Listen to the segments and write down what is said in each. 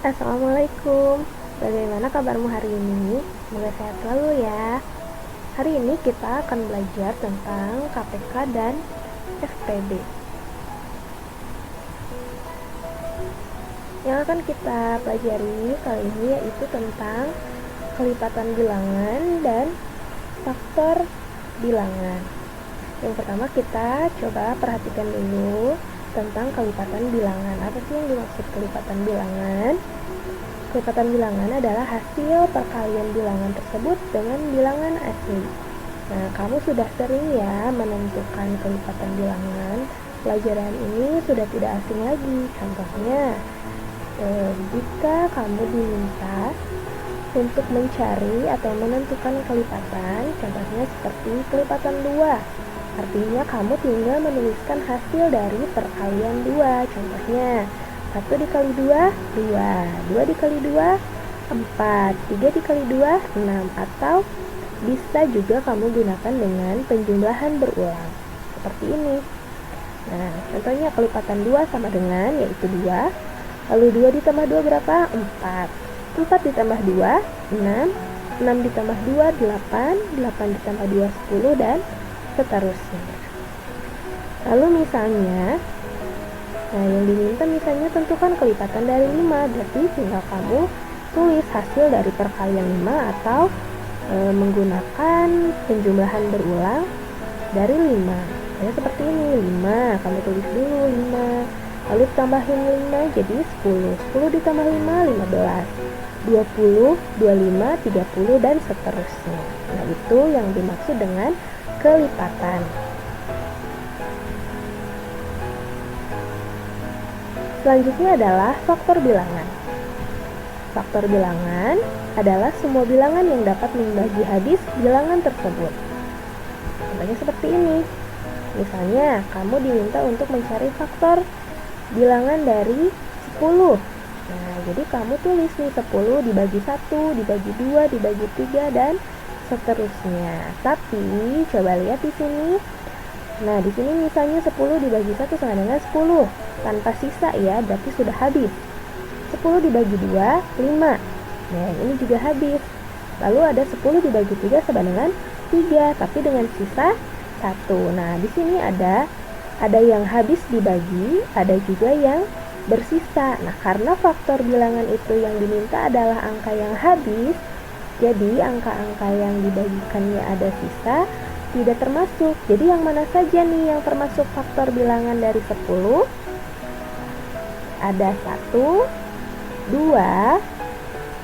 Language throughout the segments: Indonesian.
Assalamualaikum. Bagaimana kabarmu hari ini? Semoga sehat selalu ya. Hari ini kita akan belajar tentang KPK dan FPB. Yang akan kita pelajari kali ini yaitu tentang kelipatan bilangan dan faktor bilangan. Yang pertama kita coba perhatikan dulu tentang kelipatan bilangan. Apa sih yang dimaksud kelipatan bilangan? Kelipatan bilangan adalah hasil perkalian bilangan tersebut dengan bilangan asli. Nah, kamu sudah sering ya menentukan kelipatan bilangan. Pelajaran ini sudah tidak asing lagi. Contohnya, jika kamu diminta untuk mencari atau menentukan kelipatan, contohnya seperti kelipatan 2. Artinya kamu tinggal menuliskan hasil dari perkalian 2. Contohnya 1 dikali 2, 2, 2 dikali 2, 4, 3 dikali 2, 6. Atau bisa juga kamu gunakan dengan penjumlahan berulang seperti ini. Nah, contohnya kelipatan 2 sama dengan yaitu 2. Lalu 2 ditambah 2 berapa? 4. 4 ditambah 2, 6. 6 ditambah 2, 8. 8 ditambah 2, 10 dan seterusnya. Lalu misalnya, yang diminta misalnya tentukan kelipatan dari 5, berarti tinggal kamu tulis hasil dari perkalian 5 atau menggunakan penjumlahan berulang dari 5. Kayak seperti ini, 5, kamu tulis dulu 5, lalu tambahin 5 jadi 10. 10 ditambah 5, 15. 20, 25, 30 dan seterusnya. Nah, itu yang dimaksud dengan kelipatan. Selanjutnya adalah faktor bilangan. Faktor bilangan adalah semua bilangan yang dapat membagi habis bilangan tersebut. Contohnya seperti ini. Misalnya, kamu diminta untuk mencari faktor bilangan dari 10. Nah, jadi kamu tulis nih 10 dibagi 1, dibagi 2, dibagi 3 dan seterusnya. Tapi coba lihat di sini. Nah, di sini misalnya 10 dibagi 1 sama dengan 10 tanpa sisa ya, berarti sudah habis. 10 dibagi 2, 5. Nah, ini juga habis. Lalu ada 10 dibagi 3 sama dengan 3, tapi dengan sisa 1. Nah, di sini ada yang habis dibagi, ada juga yang bersisa. Nah, karena faktor bilangan itu yang diminta adalah angka yang habis, jadi angka-angka yang dibagikannya ada sisa tidak termasuk. Jadi yang mana saja nih yang termasuk faktor bilangan dari 10? Ada 1, 2,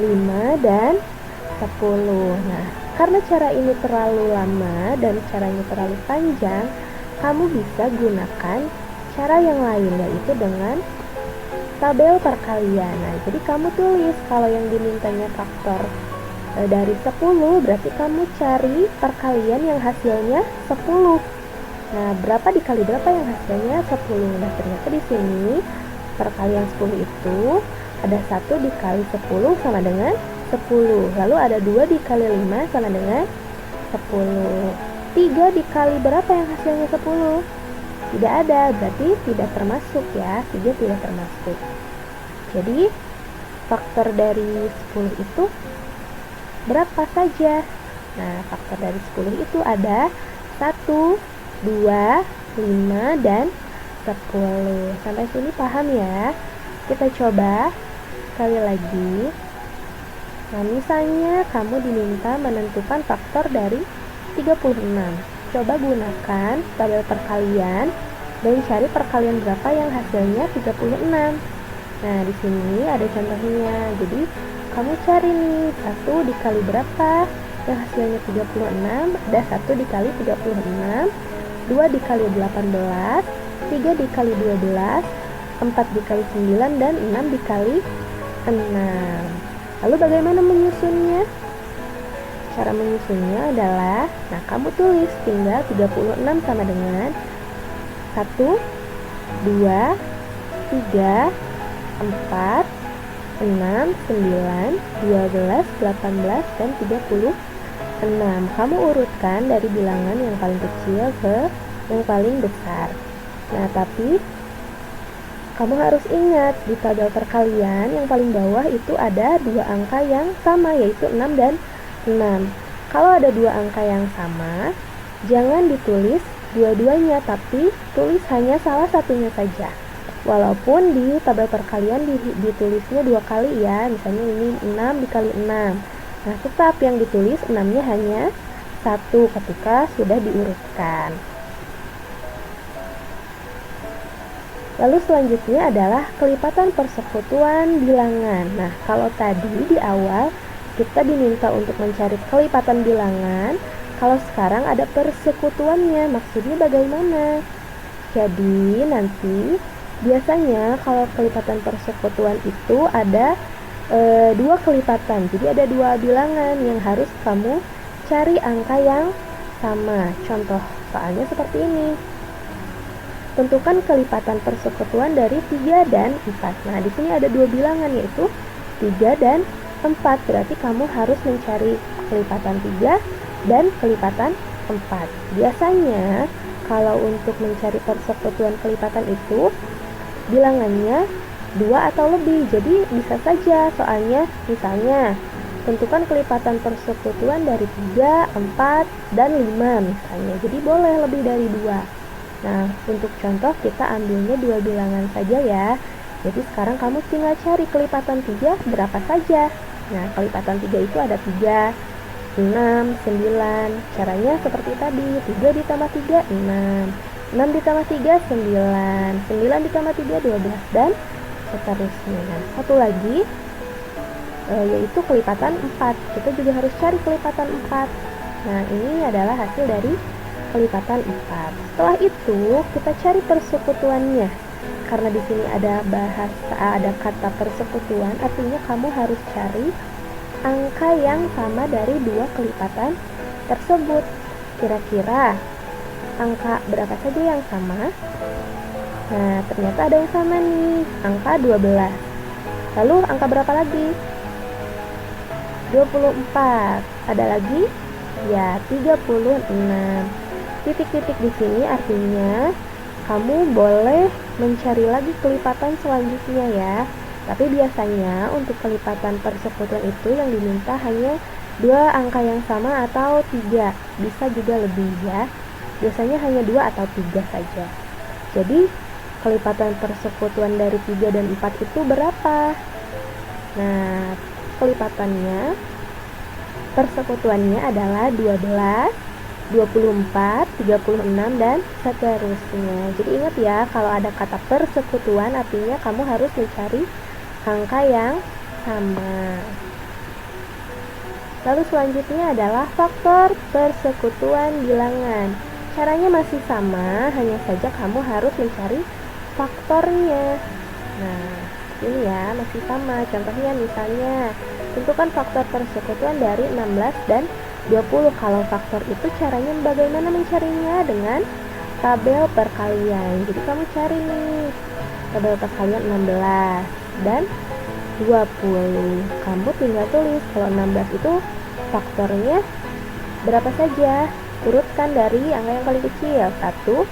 5 dan 10. Nah, karena cara ini terlalu lama dan caranya terlalu panjang, kamu bisa gunakan cara yang lain, yaitu dengan tabel perkalian. Nah, jadi kamu tulis kalau yang dimintanya faktor dari 10, berarti kamu cari perkalian yang hasilnya 10. Nah, berapa dikali berapa yang hasilnya 10? Nah, ternyata di sini perkalian 10 itu ada 1 dikali 10 sama dengan 10. Lalu ada 2 dikali 5 sama dengan 10. 3 dikali berapa yang hasilnya 10? Tidak ada, berarti tidak termasuk ya. 3 tidak termasuk. Jadi faktor dari 10 itu berapa saja? Nah, faktor dari 10 itu ada 1, 2, 5 dan 10. Sampai sini paham ya? Kita coba sekali lagi. Nah, misalnya kamu diminta menentukan faktor dari 36. Coba gunakan tabel perkalian dan cari perkalian berapa yang hasilnya 36. Nah, di sini ada contohnya. Jadi, kamu cari nih 1 dikali berapa yang hasilnya 36. Ada 1 dikali 36, 2 dikali 18, 3 dikali 12, 4 dikali 9 dan 6 dikali 6. Lalu bagaimana menyusunnya? Cara menyusunnya adalah, nah, kamu tulis tinggal 36 sama dengan 1, 2, 3, 4, 6, 9, 12, 18, dan 36. Kamu urutkan dari bilangan yang paling kecil ke yang paling besar. Nah, tapi kamu harus ingat di tabel perkalian yang paling bawah itu ada dua angka yang sama, yaitu 6 dan 6. Kalau ada dua angka yang sama, jangan ditulis dua-duanya, tapi tulis hanya salah satunya saja. Walaupun di tabel perkalian ditulisnya dua kali ya, misalnya ini 6 dikali 6. Nah, tetap yang ditulis 6-nya hanya satu ketika sudah diurutkan. Lalu selanjutnya adalah kelipatan persekutuan bilangan. Nah, kalau tadi di awal kita diminta untuk mencari kelipatan bilangan, kalau sekarang ada persekutuannya, maksudnya bagaimana? Jadi nanti biasanya kalau kelipatan persekutuan itu ada dua kelipatan. Jadi ada dua bilangan yang harus kamu cari angka yang sama. Contoh soalnya seperti ini. Tentukan kelipatan persekutuan dari 3 dan 4. Nah, di sini ada dua bilangan, yaitu 3 dan 4. Berarti kamu harus mencari kelipatan 3 dan kelipatan 4. Biasanya kalau untuk mencari persekutuan kelipatan itu bilangannya 2 atau lebih. Jadi bisa saja soalnya misalnya tentukan kelipatan persekutuan dari 3, 4, dan 5 misalnya. Jadi boleh lebih dari 2. Nah, untuk contoh kita ambilnya dua bilangan saja ya. Jadi sekarang kamu tinggal cari kelipatan 3 berapa saja. Nah, kelipatan 3 itu ada 3, 6, 9. Caranya seperti tadi, 3 ditambah 3, 6. 6 ditambah 3, 9. 9 ditambah 3, 12, dan seterusnya. Satu lagi, yaitu kelipatan 4. Kita juga harus cari kelipatan 4. Nah, ini adalah hasil dari kelipatan 4. Setelah itu kita cari persekutuannya. Karena di sini ada kata persekutuan, artinya kamu harus cari angka yang sama dari dua kelipatan tersebut. Kira-kira angka berapa saja yang sama? Nah, ternyata ada yang sama nih, angka 12. Lalu angka berapa lagi? 24. Ada lagi? Ya, 36. Titik-titik di sini artinya kamu boleh mencari lagi kelipatan selanjutnya ya. Tapi biasanya untuk kelipatan persekutuan itu yang diminta hanya dua angka yang sama atau 3. Bisa juga lebih ya. Biasanya hanya 2 atau 3 saja. Jadi kelipatan persekutuan dari 3 dan 4 itu berapa? Nah, persekutuannya adalah 12, 24, 36, dan seterusnya. Jadi ingat ya, kalau ada kata persekutuan artinya kamu harus mencari angka yang sama. Lalu selanjutnya adalah faktor persekutuan bilangan. Caranya masih sama, hanya saja kamu harus mencari faktornya. Nah, ini ya masih sama. Contohnya misalnya, tentukan faktor persekutuan dari 16 dan 20. Kalau faktor itu caranya bagaimana mencarinya? Dengan tabel perkalian. Jadi kamu cari nih tabel perkalian 16 dan 20. Kamu tinggal tulis kalau 16 itu faktornya berapa saja. Urutkan dari angka yang paling kecil, 1,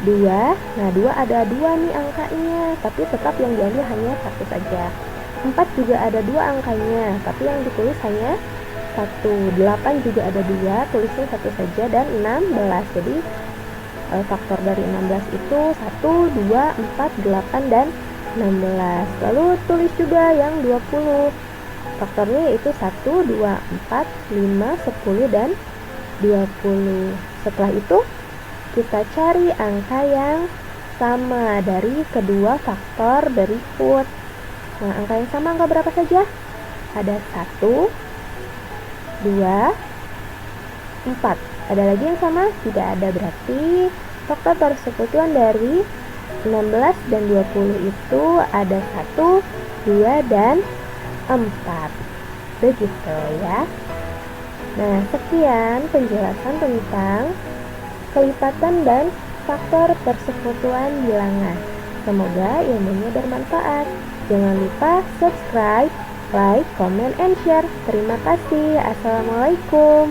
2. Nah, 2 ada 2 nih angkanya, tapi tetap yang diambil hanya 1 saja. 4 juga ada 2 angkanya, tapi yang ditulis hanya 1. 8 juga ada 2, tulisnya 1 saja, dan 16. Jadi faktor dari 16 itu 1, 2, 4, 8, dan 16. Lalu tulis juga yang 20. Faktornya yaitu 1, 2, 4, 5, 10, dan 20. Setelah itu kita cari angka yang sama dari kedua faktor berikut. Nah, angka yang sama angka berapa saja? Ada 1, 2, 4. Ada lagi yang sama? Tidak ada. Berarti faktor persekutuan dari 16 dan 20 itu ada 1, 2, dan 4. Begitu ya. Nah, sekian penjelasan tentang kelipatan dan faktor persekutuan bilangan. Semoga ilmunya bermanfaat. Jangan lupa subscribe, like, comment, and share. Terima kasih. Assalamualaikum.